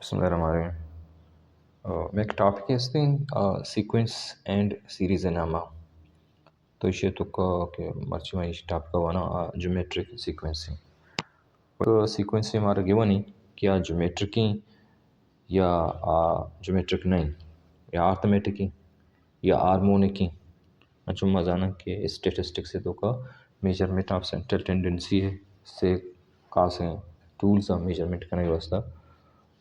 Bismillahirrahmanirrahim. Mek topic is sequence and series nama. तो इसे तो के मर्ची में इस टॉपिक का वाना ज्योमेट्रिक सीक्वेंसिंग तो सीक्वेंसिंग हमारा गिवन ही क्या ज्योमेट्रिक या ज्योमेट्रिक नहीं या अर्थमेटिक या हार्मोनिक अच्छा मजाना के स्टैटिस्टिक्स से तो का मेजरमेंट ऑफ सेंट्रल टेंडेंसी है से कास हैं टूल्स ऑफ मेजरमेंट करने वास्ता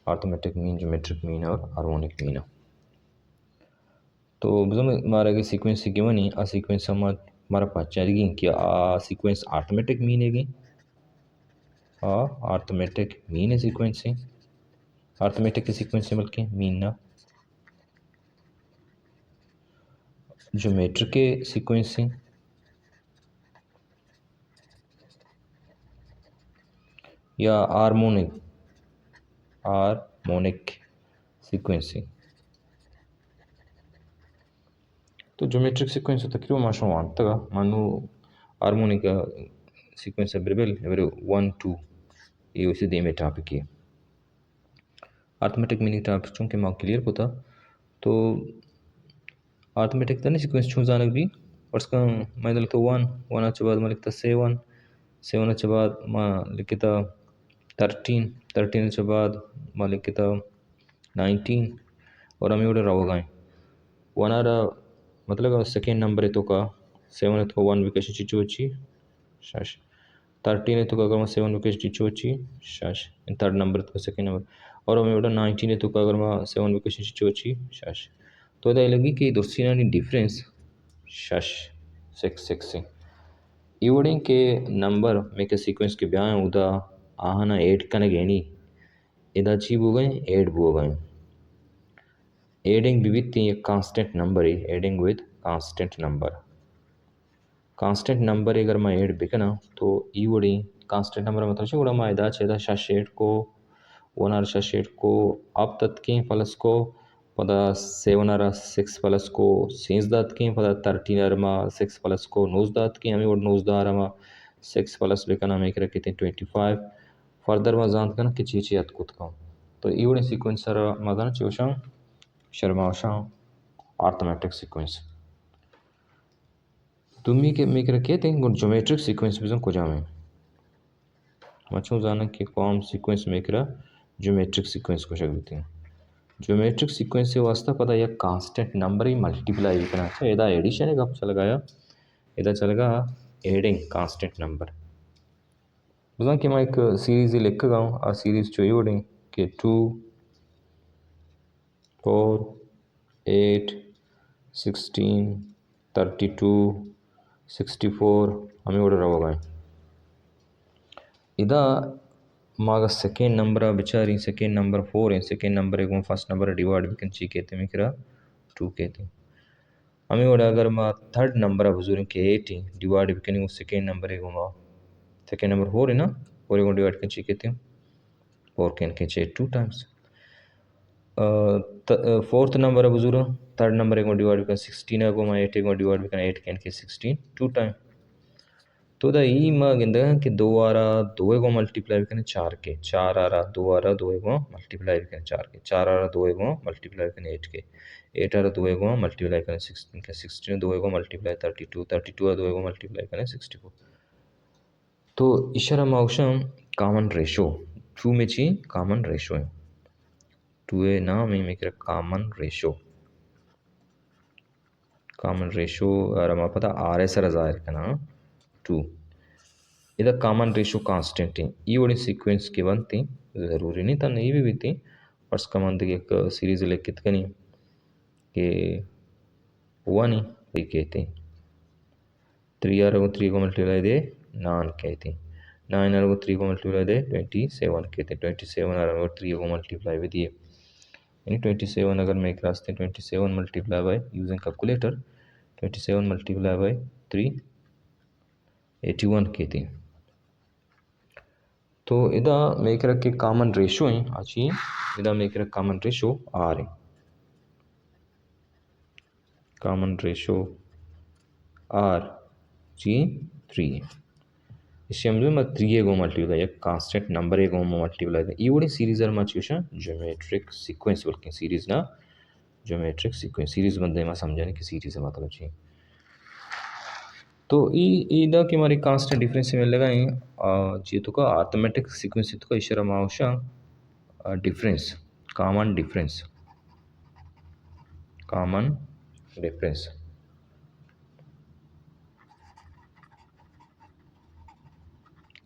अर्थमेटिक मीन ज्योमेट्रिक मीन और हार्मोनिक मीन तो बिजम हमारा के सीक्वेंस गिवन ही आ सीक्वेंस हमारा पहचानेगी कि आ सीक्वेंस अर्थमेटिक मीन है अर्थमेटिक मीन है सीक्वेंस है अर्थमेटिक सीक्वेंस है बल्कि मीन ना ज्योमेट्रिक के सीक्वेंस है या हार्मोनिक सीक्वेंस है तो ज्योमेट्रिक सीक्वेंस तो क्यों माशा वांतगा मानो हार्मोनिक सीक्वेंस ब्रेबल एवरे 1 2 ये उसे दे में टॉपिक है अर्थमेटिक मीनिंग टॉपिक चूंकि माँ क्लियर होता तो अर्थमेटिक तने सीक्वेंस छू जानक भी और उसका मैं लिखता 1 1 के बाद मैं लिखता 7 7 के बाद मैं लिखता 13 13 के बाद मैं लिखता 19 और हमें उधर रहो गए वनारा मतलब सेकेंड नंबर है तो का 7 है तो 1 विकेट चिचो अच्छी शाश 13 है तो का अगर मैं 7 विकेट चिचो अच्छी शाश थर्ड नंबर तो सेकेंड नंबर और हमें उधर 19 है तो का अगर मैं 7 विकेट चिचो अच्छी शाश तो इधर लगी कि दोस्ती ना डिफरेंस शाश 6 इवड़िंग के नंबर में के सीक्वेंस के ब्याह उदा आहना 8 कने गेनी इधर ची बो गए 8 बो गए adding with a constant number adding with constant number अगर मैं ऐड बिकना तो ई वड़ी constant number मतलब छे उड़ा मैं इदा छेदा शाशेट को वनार शाशेट को अब तक के प्लस को पदा 7 आरा 6 प्लस को सेंस दात के पदा 13 आरा मा 6 प्लस को नोज दात के हमें और नोज दा आरा मा 6 प्लस बिकना में करे कितने 25 फर्दर में जानत कना कि चीची अत कुत का तो ई वड़ी सीक्वेंस सारा मदन चोशा शर्माशा अर्थमेटिक सीक्वेंस तुम्ही के मेकर कहते हैं ज्योमेट्रिक सीक्वेंस भी को जामे मच्छों जाना कि कौन सीक्वेंस मेकर ज्योमेट्रिक सीक्वेंस को शकते हैं ज्योमेट्रिक सीक्वेंस से वास्ता पता या कांस्टेंट नंबर ही मल्टीप्लाई भी करना चाहिए इधर एडिशन है कब चलेगा इधर चलेगा एडिंग कांस्टेंट नंबर बुझा कि मैं एक सीरीज लिख गया आ सीरीज चाहिए उड़ी कि 2 4 8 16 32 64 हमें ऑर्डर होगा इदा मागा सेकेंड नंबर बिचारी सेकेंड नंबर 4 है सेकेंड नंबर एक फर्स्ट नंबर डिवाइड भी ची कहते हैं किरा 2 कहते हैं हमें ऑर्डर अगर मा थर्ड नंबर बुजुर्ग के 8 है डिवाइड भी करेंगे सेकेंड नंबर एक सेकेंड नंबर 4 है ना 4 एक डिवाइड कर ची कहते हैं 4 कैन के 2 टाइम्स फोर्थ नंबर बुजुर्ग थर्ड नंबर एक डिवाइड कर 16 को मैं 8 एक डिवाइड कर 8 कैन के 16 2 टाइम तो दा ई मा गिंदा कि 2 आरा 2 को मल्टीप्लाई करें 4 के 4 आरा 2 आरा 2 को मल्टीप्लाई करें 4 के 4 आरा 2 को मल्टीप्लाई करें 8 के 8 आरा 2 को मल्टीप्लाई करें 16 के 16 2 को मल्टीप्लाई 32 32 आरा 2 को मल्टीप्लाई करें 64 तो इशारा माउशम कॉमन रेशो 2 में ची कॉमन रेशो है 2 ए ना में कॉमन रेशो आरा पता आर एस रजायर का ना 2 इधर कॉमन रेशो कांस्टेंट है ये बड़ी सीक्वेंस के बनती ज़रूरी नहीं था नहीं भी बीती और इसका मान एक सीरीज लिखित कनी कि 1 ही कहते हैं 3 आर को 3 को मल्टीप्लाई दे 9 कहते हैं 9 आर को 3 को मल्टीप्लाई दे 27 कहते हैं 27 आर को 3 को मल्टीप्लाई भी दिए यानी 27 अगर मैं एक रास्ते 27 multiply by using calculator 27 multiply by 3 81 कहते हैं तो इदा मेकर के कॉमन रेशो है आची इदा मेकर कॉमन रेशो आर है कॉमन रेशो आर जी 3 है इशेमजे म 3 गो मल्टीप्लाई एक कांस्टेंट नंबर गो मल्टीप्लाई ई वडी सीरीज आर मा चूशा ज्योमेट्रिक सीक्वेंस बोल के सीरीज ना ज्योमेट्रिक सीक्वेंस सीरीज बंदे में समझाने की सीरीज मतलब छी तो ईदा की हमारी कांस्टेंट डिफरेंस में लगाई जी तो का अर्थमेटिक सीक्वेंस तो का इशारा मावशा difference common difference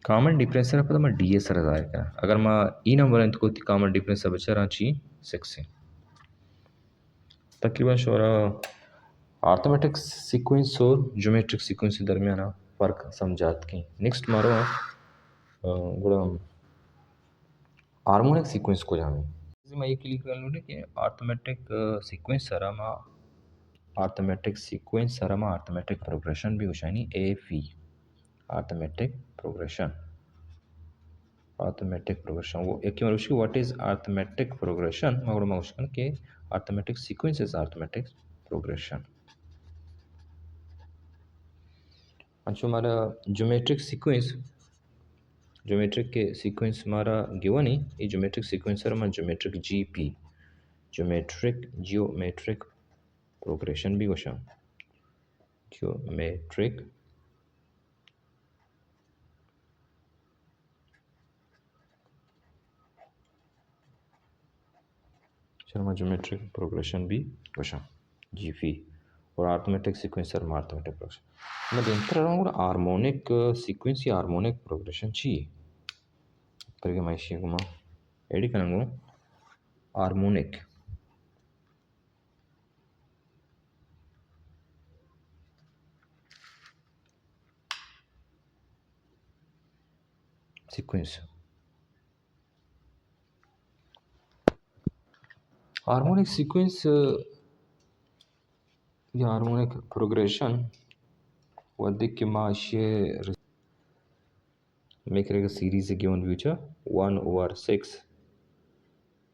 common difference ಏನಪ್ಪ ನಮ್ಮ ಡಿ ಎಸ್ ಅರದ अगर मैं ई नंबर ಅಂತ कोई ಕಾಮನ್ ಡಿಫ್ರೆನ್ಸ್ बचाराची 6 तकरीबन शोरा आर्थमेटिक सीक्वेंस और ज्योमेट्रिक सीक्वेंस के दरमियान फ़र्क समझात की नेक्स्ट मारो गुड़ा हार्मोनिक सीक्वेंस को जाने मैं ये क्लिक कर लूँ कि arithmetic sequence Sarma arithmetic progression भी होशानी ए फी आर्थमेटिक प्रोग्रेशन वो एक बार उसकी व्हाट इज अर्थमेटिक प्रोग्रेशन मगर मैं उसका के arithmetic sequence is arithmetic progression अच्छा हमारा ज्योमेट्रिक के सीक्वेंस हमारा गिवन ही ये ज्योमेट्रिक सीक्वेंस है हमारा ज्योमेट्रिक प्रोग्रेशन भी होशा ज्योमेट्रिक शर्मा ज्योमेट्रिक प्रोग्रेशन भी होशा जीपी और आर्थमेटिक सीक्वेंस और आर्थमेटिक प्रोग्रेशन मैं देंतर रहा हूँ हार्मोनिक सीक्वेंस या हार्मोनिक प्रोग्रेशन चाहिए करके मैं इसी को एडी करूँगा हार्मोनिक सीक्वेंस हार्मोनिक सीक्वेंस या हार्मोनिक प्रोग्रेशन वधिक के माशे make a series given future 1 over 6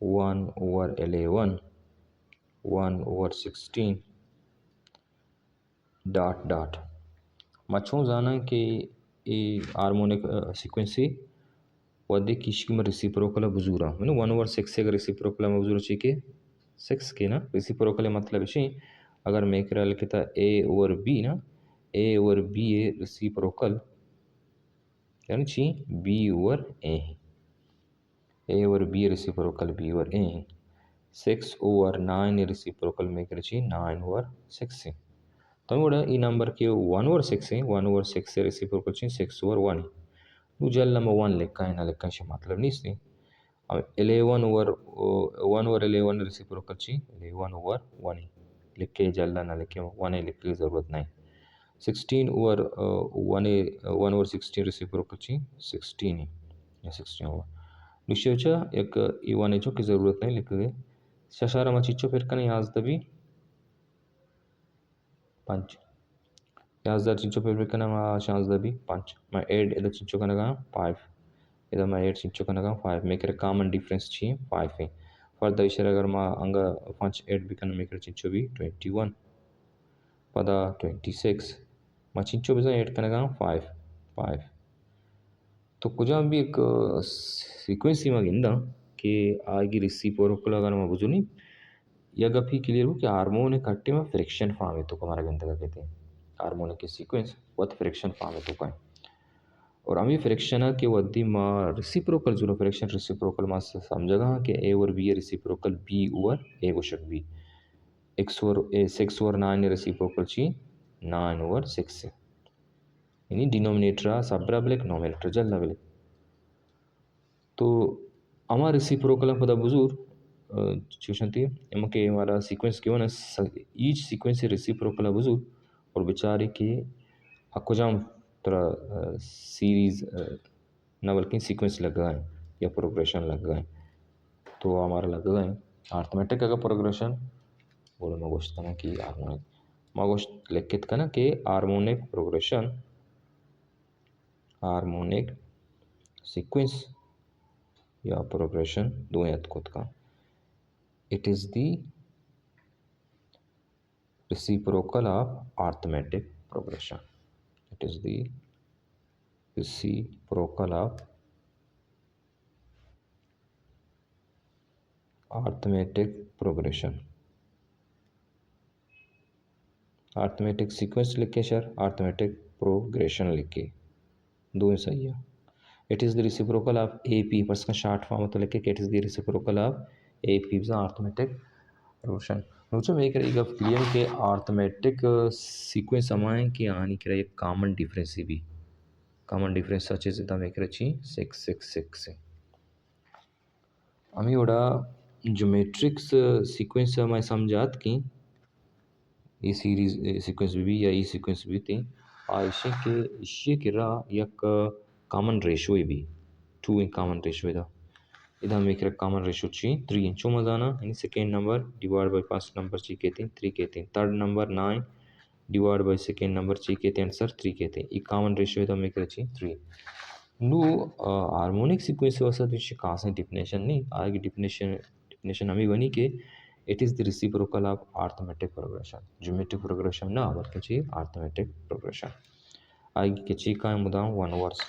1 over 11 1 over 16 dot मच्छों जाना कि ये हार्मोनिक सीक्वेंसी वधि किश्क में रेसिप्रोकल बुजुरा मैंने 1 over 6 से अगर रेसिप्रोकल में बुजुरा चाहिए कि 6 के ना रेसिप्रोकल मतलब इसी अगर मेक रहा लिखता a over b ना a over b है रेसिप्रोकल यानी ची b over a over b reciprocal b over a 6 over 9 reciprocal में कर ची 9 over 6 से तो मोड़ा ई नंबर के 1 over 6 है 1 over 6 से reciprocal ची 6 over 1 नु जल नंबर 1 लिखा है ना लिखा है मतलब नहीं सी अब 11 over 1 over 11 reciprocal ची 11 over 1 लिख के जल ना लिखे 1 लिख की ज़रूरत नहीं 16 over 1 over 16 reciprocal ची 16 या 16 over निश्चय एक इवानेचो की ज़रूरत नहीं लिख गए शशारा मचिचो फिर कने याजदबी 5 याजदार चिंचो फिर कने मा शाजदबी 5 मा 8 इधर चिंचो कने का 5 इधर मा 8 चिंचो कने का 5 मेकर कॉमन डिफरेंस छी 5 है फर्दर इशर अगर मा अंग 5 8 भी कने मेकर चिंचो भी 21 पदा 26 मा चिंचो भी 8 कने का 5 5 तो कुछ भी एक सीक्वेंस ही मगिंदा कि आगे रिसिप्रोकल अगर मैं बुझू नहीं या गफी क्लियर हो कि हार्मोनिक कट्टे में फ्रिक्शन फॉर्म है तो हमारा गंदा का कहते हैं हार्मोनिक की सीक्वेंस वत फ्रिक्शन फॉर्म है तो का और अमी फ्रिक्शन के वद्दी मा रिसिप्रोकल जो फ्रिक्शन रिसिप्रोकल मा समझगा कि ए और बी रिसिप्रोकल बी ओवर ए गोशक बी एक्स और ए 6 और 9 रिसिप्रोकल ची 9 ओवर 6 से यानी डिनोमिनेटर सब्राबलिक नोमिनेटर जल लेवल तो हमारा रेसिप्रोकल पदा बुजुर చూసంతి एमके हमारा सीक्वेंस क्यों ना ईच सीक्वेंस रेसिप्रोकल बुजुर और बेचारे के अकुजाम तरह सीरीज ना बल्कि सीक्वेंस लग गए या प्रोग्रेशन लग गए तो हमारा लग गए अर्थमेटिक का प्रोग्रेशन बोलो मगोश्त ना कि हार्मोनिक मगोश्त लिखित का ना कि हार्मोनिक प्रोग्रेशन हार्मोनिक सीक्वेंस या प्रोग्रेशन दो याद खुद का it is the reciprocal of arithmetic progression it is the reciprocal of arithmetic progression। Arithmetic sequence लिख के सर अर्थमेटिक प्रोग्रेशन लिख के दो ही सही है। It is the reciprocal of A P पर इसका शॉर्ट फॉर्म तो लिखे it is the reciprocal of A P arithmetic progression. नुचा मेक ಈಗ क्लियर के अर्थमेटिक सीक्वेंस हमारे के आने के एक कॉमन डिफरेंस भी कॉमन डिफरेंस सच इज द मेक रची 666 हमें ओड़ा ज्योमेट्रिक्स सीक्वेंस मैं समझात कि ई सीरीज सीक्वेंस भी या ई सीक्वेंस भी थी इशे के रा एक कॉमन रेशो भी 2 in common ratio इधर इधर हम एक कॉमन रेशो ची 3 इंचो मजाना यानी second number divide by first number ची कहते हैं 3 कहते हैं third number 9 divide by second number ची कहते हैं आंसर 3 कहते हैं ये कॉमन रेशो इधर हम एक ची 3 नु हार्मोनिक सीक्वेंस वसा तो कहाँ से डिफिनेशन नहीं आगे डिफिनेशन हमें बनी के it is the reciprocal of arithmetic progression geometric progression ना बल्कि ची arithmetic progression आगे के ची का मुदाम वन वर्स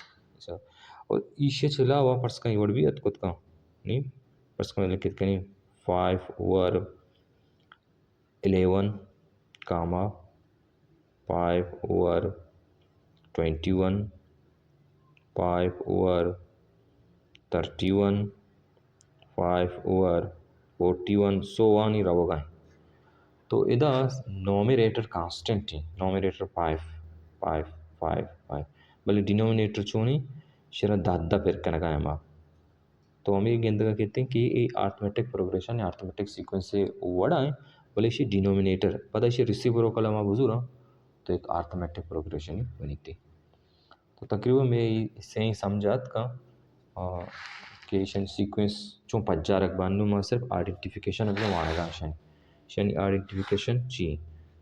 और इसे चला हुआ पर्स का वर्ड भी अतकुत का नहीं पर्स का लिखित कहीं 5 over 11 comma 5 over 21 5 over 31 5 over 41 so one ही रहोगा तो इधर नोमिनेटर कांस्टेंट है नोमिनेटर 5 5 5 5 भले डिनोमिनेटर चोनी शरा दादा फिर कनका है माँ तो हम ये गेंद का कहते हैं कि ये अर्थमेटिक प्रोग्रेशन या अर्थमेटिक सीक्वेंस से वड़ा है भले इसे डिनोमिनेटर पता इसे रिसिप्रोकल हमारा बुजुर्ग तो एक अर्थमेटिक प्रोग्रेशन ही बनी थी तो तकरीबन मैं इससे ही समझात का कि सीक्वेंस चो पज्जारक बानू में सिर्फ आइडेंटिफिकेशन अगले वाणगा शनि आइडेंटिफिकेशन ची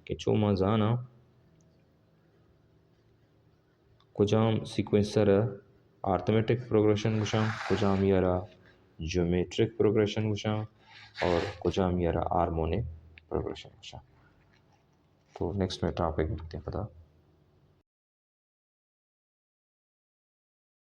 कि चो मा जाना कुजाम सीक्वेंसर अर्थमेटिक प्रोग्रेशन गुशा कुजाम यारा ज्योमेट्रिक प्रोग्रेशन गुशा और कुजाम यारा हार्मोनिक प्रोग्रेशन गुशा तो नेक्स्ट में टॉपिक देखते हैं पता